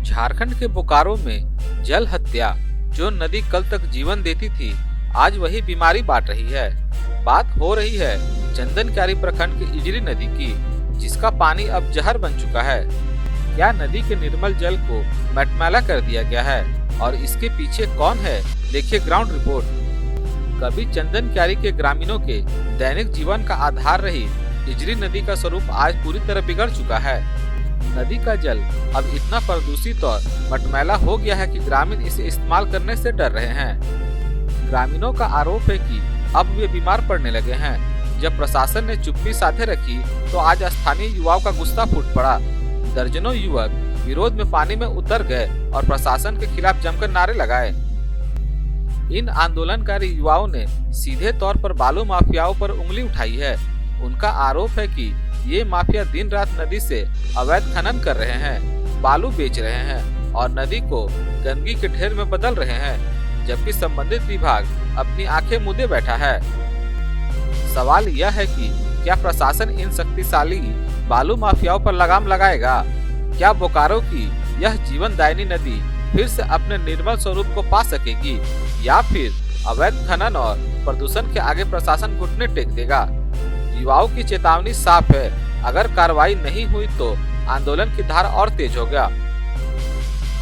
झारखंड के बोकारो में जल हत्या, जो नदी कल तक जीवन देती थी, आज वही बीमारी बांट रही है। बात हो रही है चंदनक्यारी प्रखंड की इजरी नदी की, जिसका पानी अब जहर बन चुका है। क्या नदी के निर्मल जल को मटमैला कर दिया गया है और इसके पीछे कौन है? देखिए ग्राउंड रिपोर्ट। कभी चंदनक्यारी के ग्रामीणों के दैनिक जीवन का आधार रही इजरी नदी का स्वरूप आज पूरी तरह बिगड़ चुका है। नदी का जल अब इतना प्रदूषित और मटमैला हो गया है कि ग्रामीण इसे इस्तेमाल करने से डर रहे हैं। ग्रामीणों का आरोप है कि अब वे बीमार पड़ने लगे हैं। जब प्रशासन ने चुप्पी साधे रखी तो आज स्थानीय युवाओं का गुस्सा फूट पड़ा। दर्जनों युवक विरोध में पानी में उतर गए और प्रशासन के खिलाफ जमकर नारे लगाए। इन आंदोलनकारी युवाओं ने सीधे तौर पर बालू माफियाओं पर उंगली उठाई है। उनका आरोप है कि ये माफिया दिन रात नदी से अवैध खनन कर रहे हैं, बालू बेच रहे हैं और नदी को गंदगी के ढेर में बदल रहे हैं, जबकि संबंधित विभाग अपनी आंखें मूंदे बैठा है। सवाल यह है कि क्या प्रशासन इन शक्तिशाली बालू माफियाओं पर लगाम लगाएगा? क्या बोकारो की यह जीवनदायिनी नदी फिर से अपने निर्मल स्वरूप को पा सकेगी, या फिर अवैध खनन और प्रदूषण के आगे प्रशासन घुटने टेक देगा? युवाओं की चेतावनी साफ है, अगर कार्रवाई नहीं हुई तो आंदोलन की धार और तेज होगा।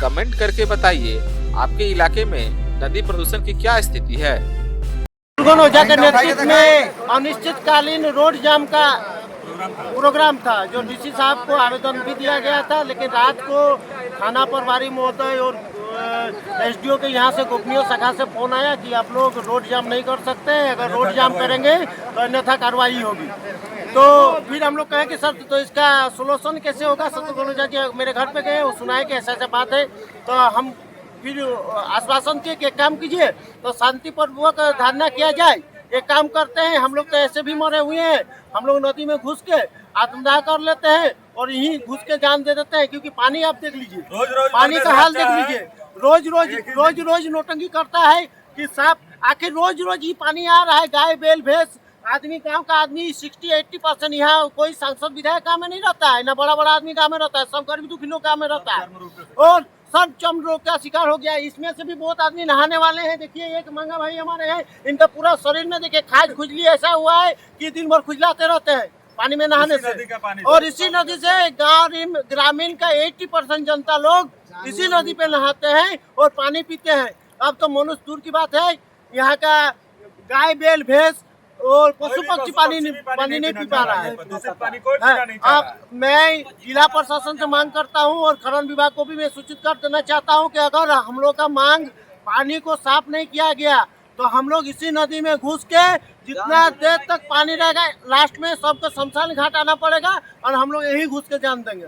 कमेंट करके बताइए आपके इलाके में नदी प्रदूषण की क्या स्थिति है। ओझा के नेतृत्व में अनिश्चितकालीन रोड जाम का प्रोग्राम था, जो डीसी साहब को आवेदन भी दिया गया था, लेकिन रात को थाना प्रभारी महोदय और एसडीओ के यहाँ से गोपनीय शाखा से फोन आया कि आप लोग रोड जाम नहीं कर सकते, अगर रोड जाम करेंगे तो अन्यथा कार्रवाई होगी। तो फिर हम लोग कहे कि सर तो इसका सोल्यूशन कैसे होगा? शत्रुघ्न ओझा जी मेरे घर पे गए, वो सुनाए कि ऐसा ऐसा बात है। तो हम फिर आश्वासन किए कि एक काम कीजिए, तो शांतिपूर्वक धरना किया जाए। एक काम करते हैं, हम लोग तो ऐसे भी मरे हुए हैं, हम लोग नदी में घुस के आत्मदाह कर लेते हैं और यहीं घुस के जान दे देते हैं, क्योंकि पानी आप देख लीजिए, पानी का हाल देख लीजिए। रोज नोटंकी करता है कि साहब आखिर रोज ही पानी आ रहा है। गाय बैल भैंस आदमी, गांव का आदमी 60-80% यहाँ कोई सांसद विधायक गाँव में नहीं रहता है, ना बड़ा आदमी गाँव में रहता है, सब गरीब दुखी लोग गाँव में रहता है और सब चर्म रोग का शिकार हो गया है। इसमें से भी बहुत आदमी नहाने वाले हैं। देखिए एक मंगा भाई हमारे हैं, इनका पूरा शरीर में देखिए खाज खुजली ऐसा हुआ है कि दिन भर खुजलाते रहते हैं पानी में नहाने से। और इसी नदी से ग्रामीण का 80% जनता लोग इसी नदी पे नहाते हैं और पानी पीते हैं। अब तो मनुष्य दूर की बात है, यहाँ का गाय बैल भैंस और पशु पक्षी पानी नहीं पी पा रहा है। अब मैं जिला प्रशासन से मांग करता हूँ और खनन विभाग को भी मैं सूचित कर देना चाहता हूँ कि अगर हम लोग का मांग पानी को साफ नहीं किया गया तो हम लोग इसी नदी में घुस के जितना देर तक पानी रहेगा, लास्ट में सबको शमशान घाट आना पड़ेगा और हम लोग यही घुस के जान देंगे।